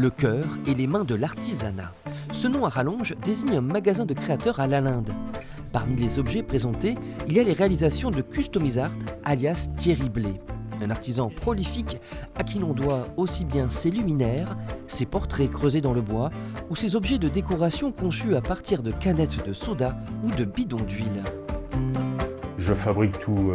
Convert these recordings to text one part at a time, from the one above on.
le cœur et les mains de l'artisanat. Ce nom à rallonge désigne un magasin de créateurs à Lalinde. Parmi les objets présentés, il y a les réalisations de Customisart, alias Thierry Blé. Un artisan prolifique à qui l'on doit aussi bien ses luminaires, ses portraits creusés dans le bois ou ses objets de décoration conçus à partir de canettes de soda ou de bidons d'huile. Je fabrique tous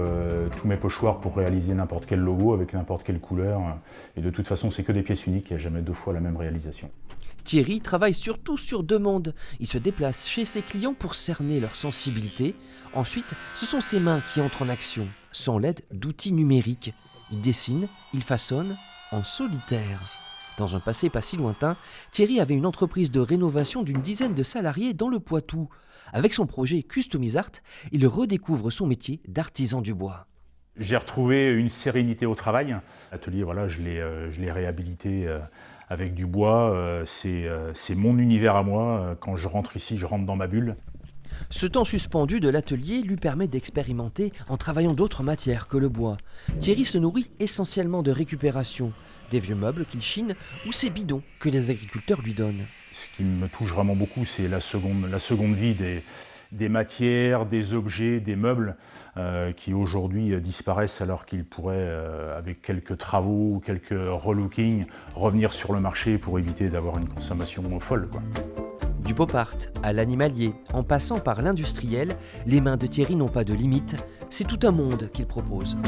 mes pochoirs pour réaliser n'importe quel logo avec n'importe quelle couleur. Et de toute façon, c'est que des pièces uniques, il n'y a jamais deux fois la même réalisation. Thierry travaille surtout sur demande. Il se déplace chez ses clients pour cerner leur sensibilité. Ensuite, ce sont ses mains qui entrent en action, sans l'aide d'outils numériques. Il dessine, il façonne, en solitaire. Dans un passé pas si lointain, Thierry avait une entreprise de rénovation d'une dizaine de salariés dans le Poitou. Avec son projet Customisart, il redécouvre son métier d'artisan du bois. J'ai retrouvé une sérénité au travail. L'atelier, voilà, je l'ai réhabilité avec du bois. C'est mon univers à moi. Quand je rentre ici, je rentre dans ma bulle. Ce temps suspendu de l'atelier lui permet d'expérimenter en travaillant d'autres matières que le bois. Thierry se nourrit essentiellement de récupération, des vieux meubles qu'il chine ou ces bidons que les agriculteurs lui donnent. Ce qui me touche vraiment beaucoup, c'est la seconde vie des matières, des objets, des meubles qui aujourd'hui disparaissent alors qu'ils pourraient, avec quelques travaux ou quelques relooking, revenir sur le marché pour éviter d'avoir une consommation folle, quoi. Du pop art à l'animalier, en passant par l'industriel, les mains de Thierry n'ont pas de limite, c'est tout un monde qu'il propose.